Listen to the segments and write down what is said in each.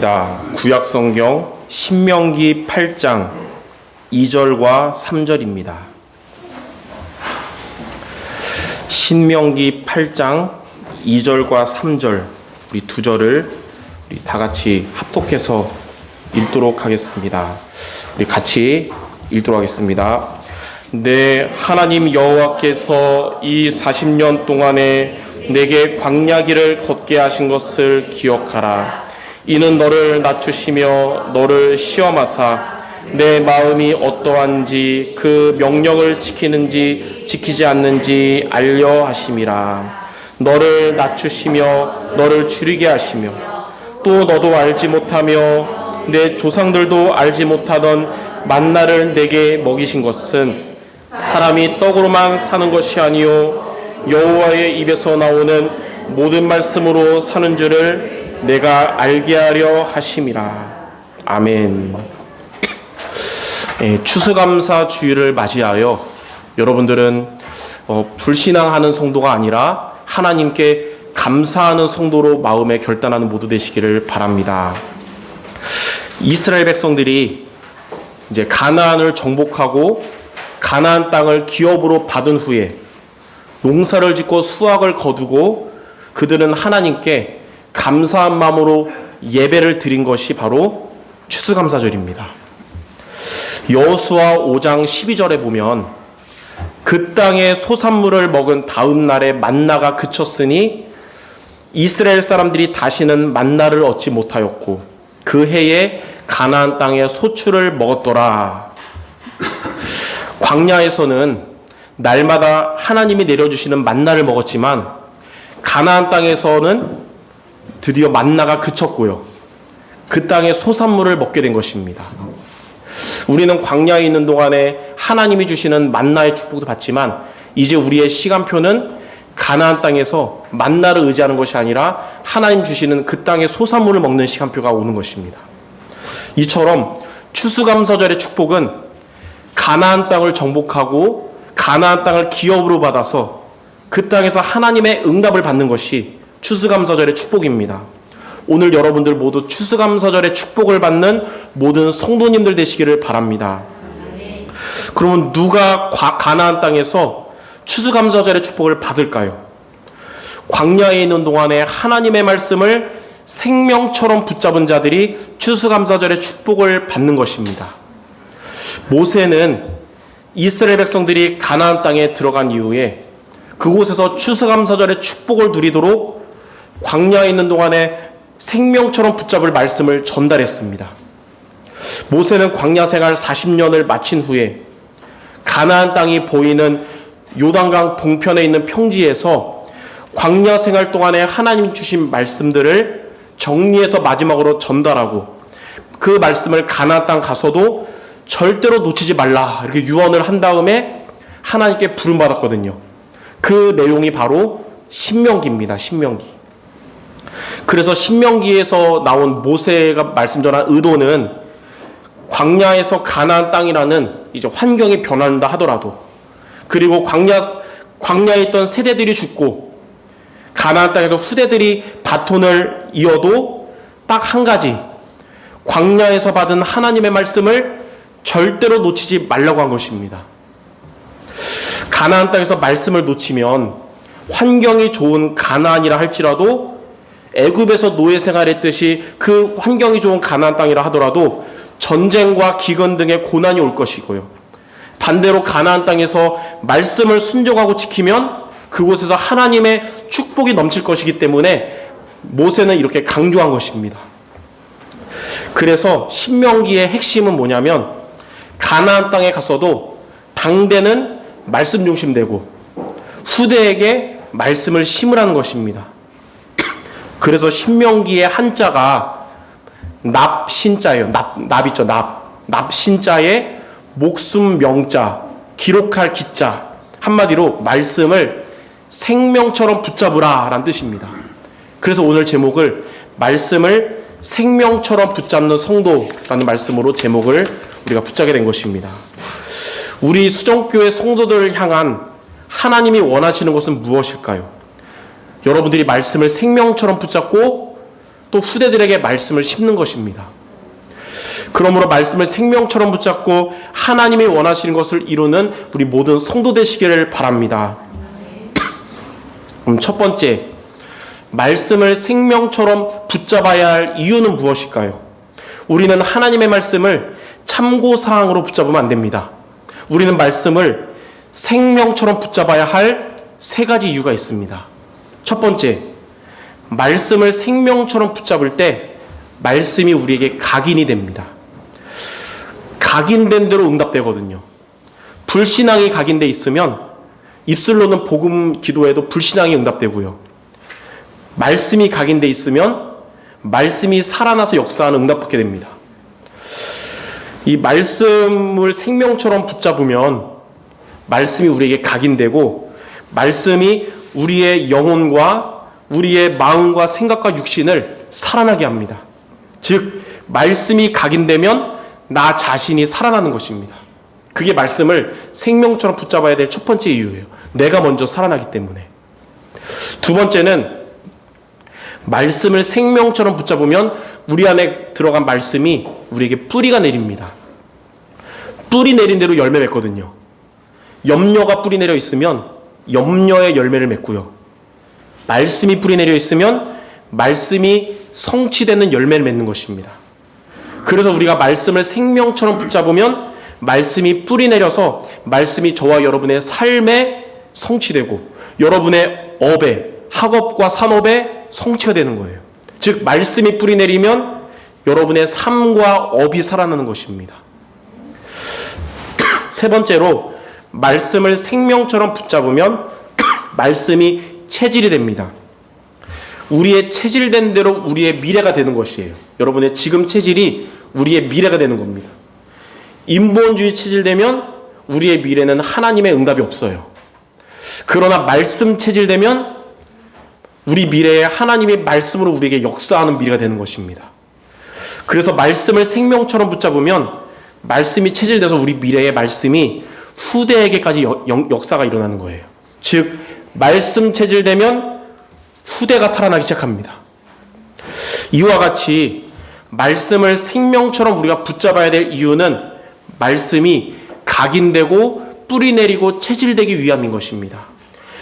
읽겠습니다. 구약성경 신명기 8장 2절과 3절입니다. 신명기 8장 2절과 3절 우리 두 절을 우리 다 같이 합독해서 읽도록 하겠습니다. 우리 같이 읽도록 하겠습니다. 내 하나님 여호와께서 이 40년 동안에 내게 광야길을 걷게 하신 것을 기억하라. 이는 너를 낮추시며 너를 시험하사 내 마음이 어떠한지 그 명령을 지키는지 지키지 않는지 알려 하심이라. 너를 낮추시며 너를 줄이게 하시며 또 너도 알지 못하며 내 조상들도 알지 못하던 만나를 내게 먹이신 것은 사람이 떡으로만 사는 것이 아니요 여호와의 입에서 나오는 모든 말씀으로 사는 줄을 내가 알게 하려 하심이라. 아멘. 추수감사 주일을 맞이하여 여러분들은 불신앙하는 성도가 아니라 하나님께 감사하는 성도로 마음에 결단하는 모두 되시기를 바랍니다. 이스라엘 백성들이 이제 가나안을 정복하고 가나안 땅을 기업으로 받은 후에 농사를 짓고 수확을 거두고 그들은 하나님께 감사한 마음으로 예배를 드린 것이 바로 추수감사절입니다. 여호수아 5장 12절에 보면 그 땅의 소산물을 먹은 다음 날에 만나가 그쳤으니 이스라엘 사람들이 다시는 만나를 얻지 못하였고 그 해에 가나안 땅의 소출을 먹었더라. 광야에서는 날마다 하나님이 내려주시는 만나를 먹었지만 가나안 땅에서는 드디어 만나가 그쳤고요. 그 땅의 소산물을 먹게 된 것입니다. 우리는 광야에 있는 동안에 하나님이 주시는 만나의 축복도 받지만 이제 우리의 시간표는 가나안 땅에서 만나를 의지하는 것이 아니라 하나님 주시는 그 땅의 소산물을 먹는 시간표가 오는 것입니다. 이처럼 추수감사절의 축복은 가나안 땅을 정복하고 가나안 땅을 기업으로 받아서 그 땅에서 하나님의 응답을 받는 것이 추수감사절의 축복입니다. 오늘 여러분들 모두 추수감사절의 축복을 받는 모든 성도님들 되시기를 바랍니다. 그러면 누가 가나안 땅에서 추수감사절의 축복을 받을까요? 광야에 있는 동안에 하나님의 말씀을 생명처럼 붙잡은 자들이 추수감사절의 축복을 받는 것입니다. 모세는 이스라엘 백성들이 가나안 땅에 들어간 이후에 그곳에서 추수감사절의 축복을 누리도록 광야에 있는 동안에 생명처럼 붙잡을 말씀을 전달했습니다. 모세는 광야 생활 40년을 마친 후에 가나안 땅이 보이는 요단강 동편에 있는 평지에서 광야 생활 동안에 하나님 주신 말씀들을 정리해서 마지막으로 전달하고 그 말씀을 가나안 땅 가서도 절대로 놓치지 말라 이렇게 유언을 한 다음에 하나님께 부름받았거든요. 그 내용이 바로 신명기입니다. 신명기. 그래서 신명기에서 나온 모세가 말씀 전한 의도는 광야에서 가나안 땅이라는 이제 환경이 변한다 하더라도 그리고 광야에 있던 세대들이 죽고 가나안 땅에서 후대들이 바톤을 이어도 딱 한 가지 광야에서 받은 하나님의 말씀을 절대로 놓치지 말라고 한 것입니다. 가나안 땅에서 말씀을 놓치면 환경이 좋은 가나안이라 할지라도 애굽에서 노예 생활했듯이 그 환경이 좋은 가나안 땅이라 하더라도 전쟁과 기근 등의 고난이 올 것이고요. 반대로 가나안 땅에서 말씀을 순종하고 지키면 그곳에서 하나님의 축복이 넘칠 것이기 때문에 모세는 이렇게 강조한 것입니다. 그래서 신명기의 핵심은 뭐냐면 가나안 땅에 가서도 당대는 말씀 중심되고 후대에게 말씀을 심으라는 것입니다. 그래서 신명기의 한자가 납신자예요. 납 있죠. 납신자에 목숨 명자, 기록할 기자. 한마디로 말씀을 생명처럼 붙잡으라 라는 뜻입니다. 그래서 오늘 제목을 말씀을 생명처럼 붙잡는 성도라는 말씀으로 제목을 우리가 붙잡게 된 것입니다. 우리 수정교회 성도들을 향한 하나님이 원하시는 것은 무엇일까요? 여러분들이 말씀을 생명처럼 붙잡고 또 후대들에게 말씀을 심는 것입니다. 그러므로 말씀을 생명처럼 붙잡고 하나님이 원하시는 것을 이루는 우리 모든 성도 되시기를 바랍니다. 첫 번째, 말씀을 생명처럼 붙잡아야 할 이유는 무엇일까요? 우리는 하나님의 말씀을 참고사항으로 붙잡으면 안 됩니다. 우리는 말씀을 생명처럼 붙잡아야 할 세 가지 이유가 있습니다. 첫 번째, 말씀을 생명처럼 붙잡을 때 말씀이 우리에게 각인이 됩니다. 각인된 대로 응답되거든요. 불신앙이 각인돼 있으면 입술로는 복음 기도해도 불신앙이 응답되고요. 말씀이 각인돼 있으면 말씀이 살아나서 역사하는 응답받게 됩니다. 이 말씀을 생명처럼 붙잡으면 말씀이 우리에게 각인되고 말씀이 우리의 영혼과 우리의 마음과 생각과 육신을 살아나게 합니다. 즉 말씀이 각인되면 나 자신이 살아나는 것입니다. 그게 말씀을 생명처럼 붙잡아야 될 첫 번째 이유예요. 내가 먼저 살아나기 때문에. 두 번째는 말씀을 생명처럼 붙잡으면 우리 안에 들어간 말씀이 우리에게 뿌리가 내립니다. 뿌리 내린 대로 열매 맺거든요. 염려가 뿌리 내려 있으면 염려의 열매를 맺고요. 말씀이 뿌리 내려 있으면 말씀이 성취되는 열매를 맺는 것입니다. 그래서 우리가 말씀을 생명처럼 붙잡으면 말씀이 뿌리 내려서 말씀이 저와 여러분의 삶에 성취되고 여러분의 업에, 학업과 산업에 성취가 되는 거예요. 즉 말씀이 뿌리 내리면 여러분의 삶과 업이 살아나는 것입니다. 세 번째로 말씀을 생명처럼 붙잡으면 말씀이 체질이 됩니다. 우리의 체질된 대로 우리의 미래가 되는 것이에요. 여러분의 지금 체질이 우리의 미래가 되는 겁니다. 인본주의 체질되면 우리의 미래는 하나님의 응답이 없어요. 그러나 말씀 체질되면 우리 미래에 하나님의 말씀으로 우리에게 역사하는 미래가 되는 것입니다. 그래서 말씀을 생명처럼 붙잡으면 말씀이 체질돼서 우리 미래의 말씀이 후대에게까지 역사가 일어나는 거예요. 즉 말씀 체질되면 후대가 살아나기 시작합니다. 이와 같이 말씀을 생명처럼 우리가 붙잡아야 될 이유는 말씀이 각인되고 뿌리 내리고 체질되기 위함인 것입니다.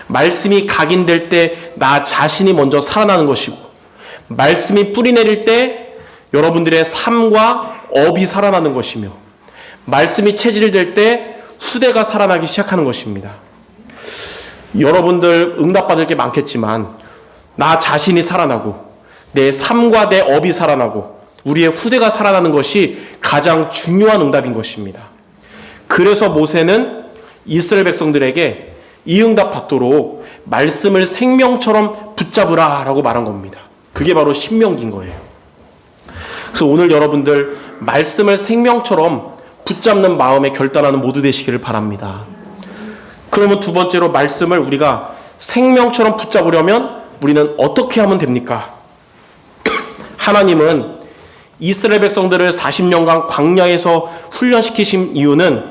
말씀이 각인될 때 나 자신이 먼저 살아나는 것이고 말씀이 뿌리 내릴 때 여러분들의 삶과 업이 살아나는 것이며 말씀이 체질될 때 후대가 살아나기 시작하는 것입니다. 여러분들 응답받을 게 많겠지만 나 자신이 살아나고 내 삶과 내 업이 살아나고 우리의 후대가 살아나는 것이 가장 중요한 응답인 것입니다. 그래서 모세는 이스라엘 백성들에게 이 응답 받도록 말씀을 생명처럼 붙잡으라 라고 말한 겁니다. 그게 바로 신명기인 거예요. 그래서 오늘 여러분들 말씀을 생명처럼 붙잡는 마음에 결단하는 모두 되시기를 바랍니다. 그러면 두 번째로 말씀을 우리가 생명처럼 붙잡으려면 우리는 어떻게 하면 됩니까? 하나님은 이스라엘 백성들을 40년간 광야에서 훈련시키신 이유는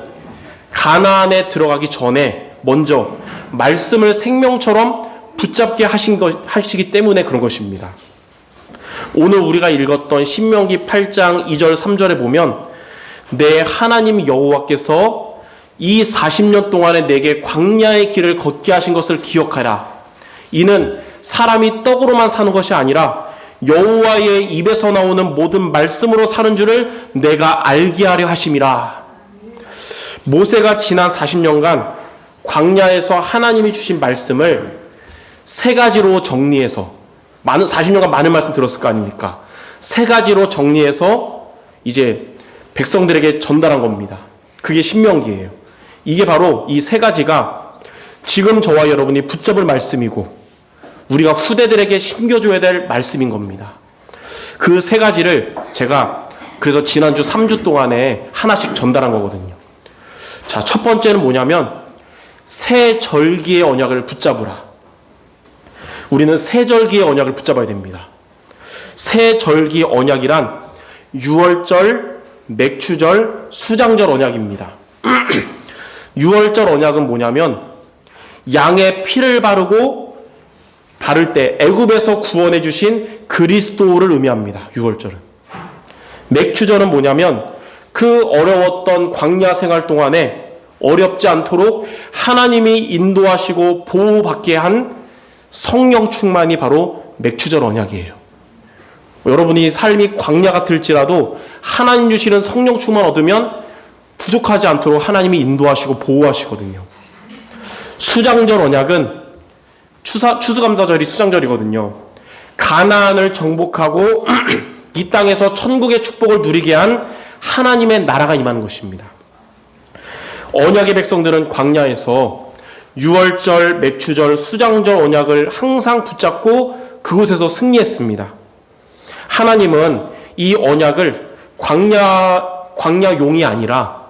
가나안에 들어가기 전에 먼저 말씀을 생명처럼 붙잡게 하시기 때문에 그런 것입니다. 오늘 우리가 읽었던 신명기 8장 2절 3절에 보면 내 하나님 여호와께서 이 40년 동안에 내게 광야의 길을 걷게 하신 것을 기억하라. 이는 사람이 떡으로만 사는 것이 아니라 여호와의 입에서 나오는 모든 말씀으로 사는 줄을 내가 알게 하려 하심이라. 모세가 지난 40년간 광야에서 하나님이 주신 말씀을 세 가지로 정리해서 40년간 많은 말씀 들었을 거 아닙니까? 세 가지로 정리해서 이제 백성들에게 전달한 겁니다. 그게 신명기예요. 이게 바로 이 세 가지가 지금 저와 여러분이 붙잡을 말씀이고 우리가 후대들에게 심겨줘야 될 말씀인 겁니다. 그 세 가지를 제가 그래서 지난주 3주 동안에 하나씩 전달한 거거든요. 자, 첫 번째는 뭐냐면 새 절기의 언약을 붙잡으라. 우리는 새 절기의 언약을 붙잡아야 됩니다. 새 절기 언약이란 유월절, 맥추절, 수장절 언약입니다. 유월절 언약은 뭐냐면 양의 피를 바르고 다룰 때 애굽에서 구원해 주신 그리스도를 의미합니다. 유월절은. 맥추절은 뭐냐면 그 어려웠던 광야 생활 동안에 어렵지 않도록 하나님이 인도하시고 보호받게 한 성령 충만이 바로 맥추절 언약이에요. 여러분이 삶이 광야 같을지라도 하나님 주시는 성령 충만 얻으면 부족하지 않도록 하나님이 인도하시고 보호하시거든요. 수장절 언약은 추수감사절이 수장절이거든요. 가나안을 정복하고 이 땅에서 천국의 축복을 누리게 한 하나님의 나라가 임하는 것입니다. 언약의 백성들은 광야에서 유월절, 맥추절, 수장절 언약을 항상 붙잡고 그곳에서 승리했습니다. 하나님은 이 언약을 광야용이 아니라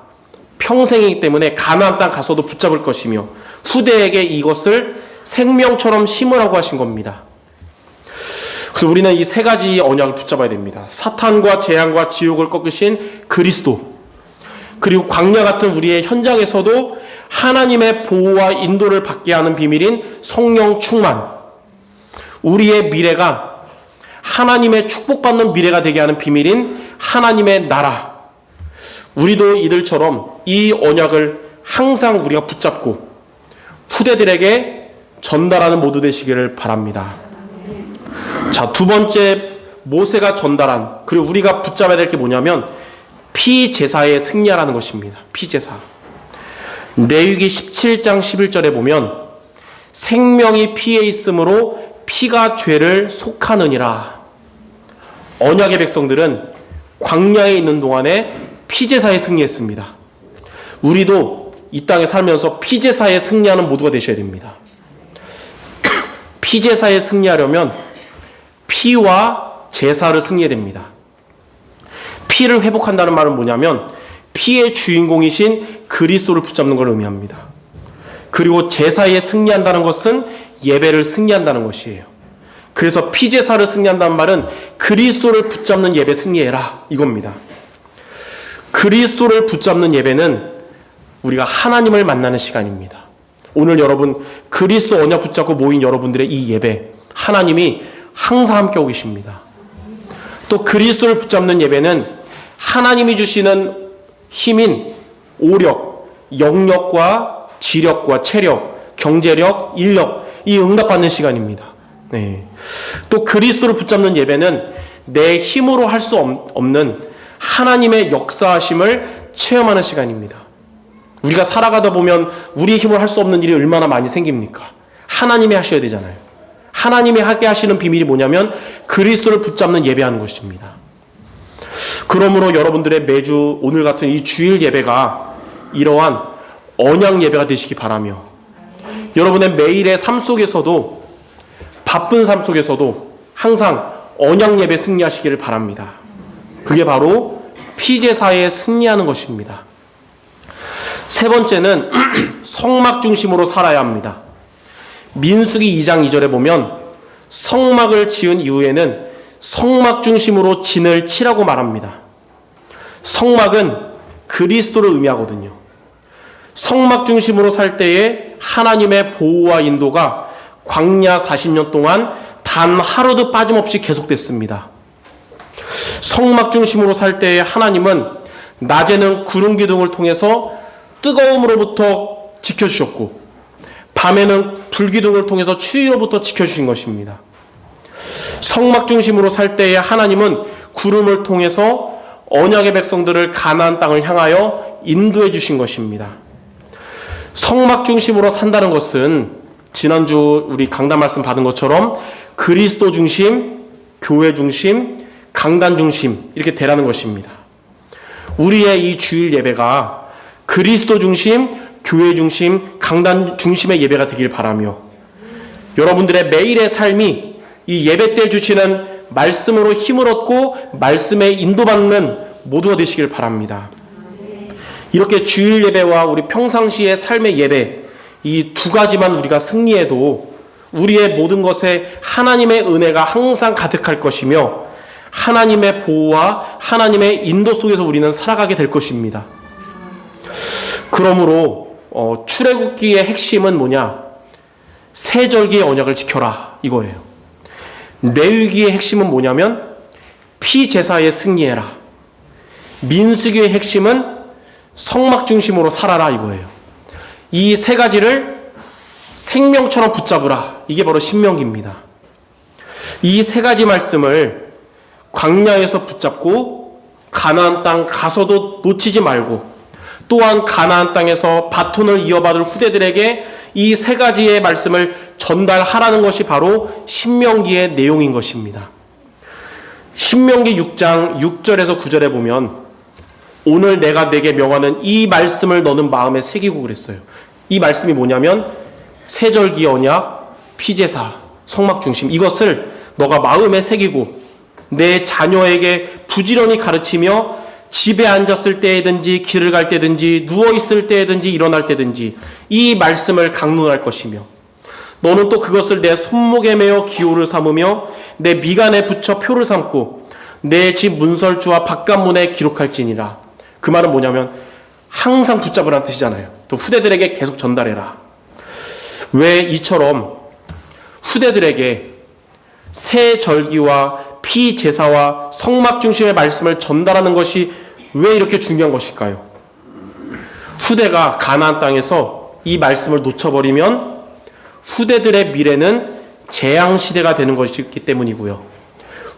평생이기 때문에 가나안 땅 가서도 붙잡을 것이며 후대에게 이것을 생명처럼 심으라고 하신 겁니다. 그래서 우리는 이 세 가지 언약을 붙잡아야 됩니다. 사탄과 재앙과 지옥을 꺾으신 그리스도, 그리고 광야 같은 우리의 현장에서도 하나님의 보호와 인도를 받게 하는 비밀인 성령 충만, 우리의 미래가 하나님의 축복받는 미래가 되게 하는 비밀인 하나님의 나라, 우리도 이들처럼 이 언약을 항상 우리가 붙잡고 후대들에게 전달하는 모두 되시기를 바랍니다. 자, 두 번째 모세가 전달한, 그리고 우리가 붙잡아야 될 게 뭐냐면 피제사의 승리하라는 것입니다. 피제사. 레위기 17장 11절에 보면 생명이 피에 있으므로 피가 죄를 속하느니라. 언약의 백성들은 광야에 있는 동안에 피제사에 승리했습니다. 우리도 이 땅에 살면서 피제사에 승리하는 모두가 되셔야 됩니다. 피제사에 승리하려면 피와 제사를 승리해야 됩니다. 피를 회복한다는 말은 뭐냐면 피의 주인공이신 그리스도를 붙잡는 걸 의미합니다. 그리고 제사에 승리한다는 것은 예배를 승리한다는 것이에요. 그래서 피제사를 승리한다는 말은 그리스도를 붙잡는 예배 승리해라, 이겁니다. 그리스도를 붙잡는 예배는 우리가 하나님을 만나는 시간입니다. 오늘 여러분 그리스도 언약 붙잡고 모인 여러분들의 이 예배, 하나님이 항상 함께 오 계십니다. 또 그리스도를 붙잡는 예배는 하나님이 주시는 힘인 오력, 영력과 지력과 체력, 경제력, 인력, 이 응답받는 시간입니다. 네. 또 그리스도를 붙잡는 예배는 내 힘으로 할 수 없는 하나님의 역사하심을 체험하는 시간입니다. 우리가 살아가다 보면 우리의 힘으로 할 수 없는 일이 얼마나 많이 생깁니까? 하나님이 하셔야 되잖아요. 하나님이 하게 하시는 비밀이 뭐냐면 그리스도를 붙잡는 예배하는 것입니다. 그러므로 여러분들의 매주 오늘 같은 이 주일 예배가 이러한 언약 예배가 되시기 바라며, 여러분의 매일의 삶 속에서도, 바쁜 삶 속에서도 항상 언약 예배 승리하시기를 바랍니다. 그게 바로 피제사에 승리하는 것입니다. 세 번째는 성막 중심으로 살아야 합니다. 민수기 2장 2절에 보면 성막을 지은 이후에는 성막 중심으로 진을 치라고 말합니다. 성막은 그리스도를 의미하거든요. 성막 중심으로 살 때에 하나님의 보호와 인도가 광야 40년 동안 단 하루도 빠짐없이 계속됐습니다. 성막 중심으로 살 때에 하나님은 낮에는 구름 기둥을 통해서 뜨거움으로부터 지켜주셨고 밤에는 불기둥을 통해서 추위로부터 지켜주신 것입니다. 성막 중심으로 살 때에 하나님은 구름을 통해서 언약의 백성들을 가나안 땅을 향하여 인도해 주신 것입니다. 성막 중심으로 산다는 것은 지난주 우리 강단 말씀 받은 것처럼 그리스도 중심, 교회 중심, 강단 중심 이렇게 되라는 것입니다. 우리의 이 주일 예배가 그리스도 중심, 교회 중심, 강단 중심의 예배가 되길 바라며, 여러분들의 매일의 삶이 이 예배 때 주시는 말씀으로 힘을 얻고 말씀에 인도받는 모두가 되시길 바랍니다. 이렇게 주일 예배와 우리 평상시의 삶의 예배, 이 두 가지만 우리가 승리해도 우리의 모든 것에 하나님의 은혜가 항상 가득할 것이며 하나님의 보호와 하나님의 인도 속에서 우리는 살아가게 될 것입니다. 그러므로 출애굽기의 핵심은 뭐냐? 새 절기의 언약을 지켜라 이거예요. 레위기의 핵심은 뭐냐면 피제사에 승리해라. 민수기의 핵심은 성막 중심으로 살아라 이거예요. 이 세 가지를 생명처럼 붙잡으라. 이게 바로 신명기입니다. 이 세 가지 말씀을 광야에서 붙잡고 가나안 땅 가서도 놓치지 말고, 또한 가나안 땅에서 바톤을 이어받을 후대들에게 이 세 가지의 말씀을 전달하라는 것이 바로 신명기의 내용인 것입니다. 신명기 6장 6절에서 9절에 보면 오늘 내가 내게 명하는 이 말씀을 너는 마음에 새기고 그랬어요. 이 말씀이 뭐냐면 세절기 언약, 피제사, 성막 중심, 이것을 너가 마음에 새기고 내 자녀에게 부지런히 가르치며 집에 앉았을 때든지 길을 갈 때든지 누워있을 때든지 일어날 때든지 이 말씀을 강론할 것이며, 너는 또 그것을 내 손목에 매어 기호를 삼으며 내 미간에 붙여 표를 삼고 내 집 문설주와 바깥문에 기록할지니라. 그 말은 뭐냐면 항상 붙잡으라는 뜻이잖아요. 또 후대들에게 계속 전달해라. 왜 이처럼 후대들에게 새 절기와 피제사와 성막 중심의 말씀을 전달하는 것이 왜 이렇게 중요한 것일까요? 후대가 가나안 땅에서 이 말씀을 놓쳐버리면 후대들의 미래는 재앙시대가 되는 것이기 때문이고요.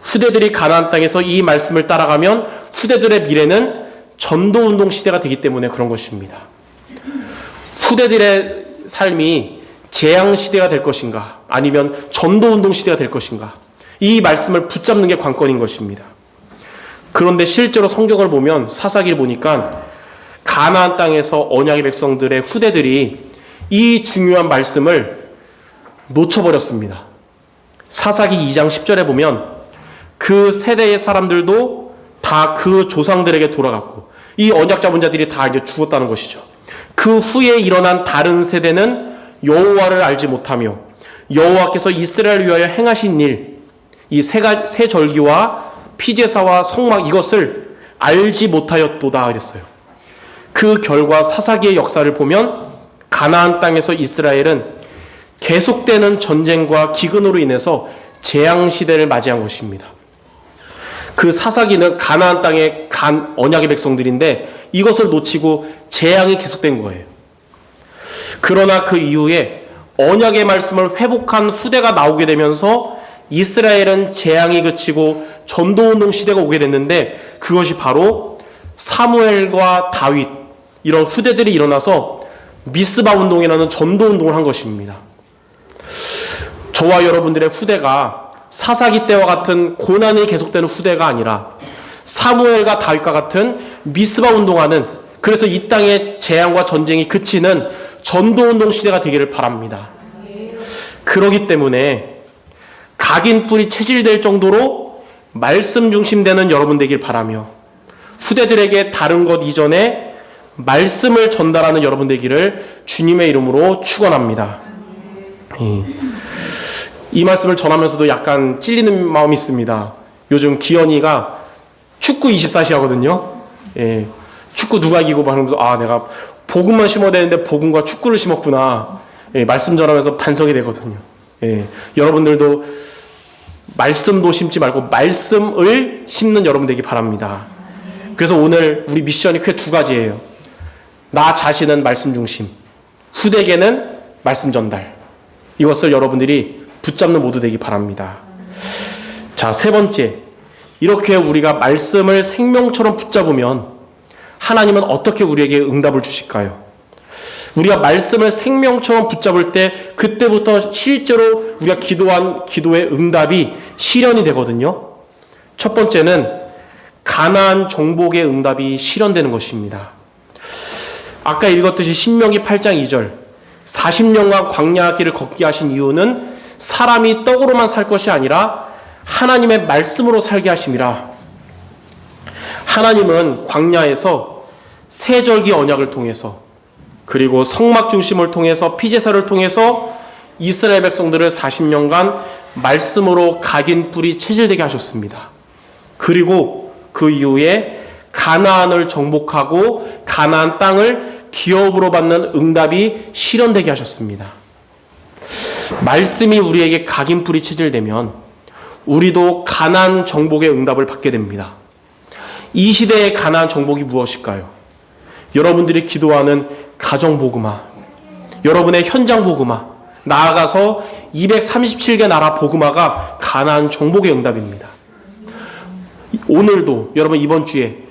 후대들이 가나안 땅에서 이 말씀을 따라가면 후대들의 미래는 전도운동 시대가 되기 때문에 그런 것입니다. 후대들의 삶이 재앙시대가 될 것인가 아니면 전도운동 시대가 될 것인가, 이 말씀을 붙잡는 게 관건인 것입니다. 그런데 실제로 성경을 보면 사사기를 보니까 가나안 땅에서 언약의 백성들의 후대들이 이 중요한 말씀을 놓쳐버렸습니다. 사사기 2장 10절에 보면 그 세대의 사람들도 다 그 조상들에게 돌아갔고 이 언약 잡은 자들이 다 이제 죽었다는 것이죠. 그 후에 일어난 다른 세대는 여호와를 알지 못하며 여호와께서 이스라엘을 위하여 행하신 일, 이 새 절기와 피제사와 성막 이것을 알지 못하였도다 그랬어요. 그 결과 사사기의 역사를 보면 가나안 땅에서 이스라엘은 계속되는 전쟁과 기근으로 인해서 재앙시대를 맞이한 것입니다. 그 사사기는 가나안 땅에 간 언약의 백성들인데 이것을 놓치고 재앙이 계속된 거예요. 그러나 그 이후에 언약의 말씀을 회복한 후대가 나오게 되면서 이스라엘은 재앙이 그치고 전도운동 시대가 오게 됐는데, 그것이 바로 사무엘과 다윗 이런 후대들이 일어나서 미스바 운동이라는 전도운동을 한 것입니다. 저와 여러분들의 후대가 사사기 때와 같은 고난이 계속되는 후대가 아니라 사무엘과 다윗과 같은 미스바 운동하는, 그래서 이 땅의 재앙과 전쟁이 그치는 전도운동 시대가 되기를 바랍니다. 그러기 때문에 각인 뿔이 체질될 정도로 말씀 중심되는 여러분 되길 바라며 후대들에게 다른 것 이전에 말씀을 전달하는 여러분 되기를 주님의 이름으로 축원합니다. 이 말씀을 전하면서도 약간 찔리는 마음이 있습니다. 요즘 기현이가 축구 24시 하거든요. 예, 축구 누가 이기고 하면서 내가 복음만 심어야 되는데 복음과 축구를 심었구나. 예, 말씀 전하면서 반성이 되거든요. 예, 여러분들도 말씀도 심지 말고 말씀을 심는 여러분 되기 바랍니다. 그래서 오늘 우리 미션이 크게 두 가지예요. 나 자신은 말씀 중심, 후대에게는 말씀 전달. 이것을 여러분들이 붙잡는 모두 되기 바랍니다. 자, 세 번째, 이렇게 우리가 말씀을 생명처럼 붙잡으면 하나님은 어떻게 우리에게 응답을 주실까요? 우리가 말씀을 생명처럼 붙잡을 때 그때부터 실제로 우리가 기도한 기도의 응답이 실현이 되거든요. 첫 번째는 가나안 정복의 응답이 실현되는 것입니다. 아까 읽었듯이 신명기 8장 2절, 40년간 광야 길을 걷게 하신 이유는 사람이 떡으로만 살 것이 아니라 하나님의 말씀으로 살게 하심이라. 하나님은 광야에서 세절기 언약을 통해서, 그리고 성막 중심을 통해서, 피제사를 통해서 이스라엘 백성들을 40년간 말씀으로 각인 뿔이 체질되게 하셨습니다. 그리고 그 이후에 가나안을 정복하고 가나안 땅을 기업으로 받는 응답이 실현되게 하셨습니다. 말씀이 우리에게 각인풀이 체질되면 우리도 가나안 정복의 응답을 받게 됩니다. 이 시대의 가나안 정복이 무엇일까요? 여러분들이 기도하는 가정복음화, 여러분의 현장복음화, 나아가서 237개 나라 복음화가 가나안 정복의 응답입니다. 오늘도 여러분 이번 주에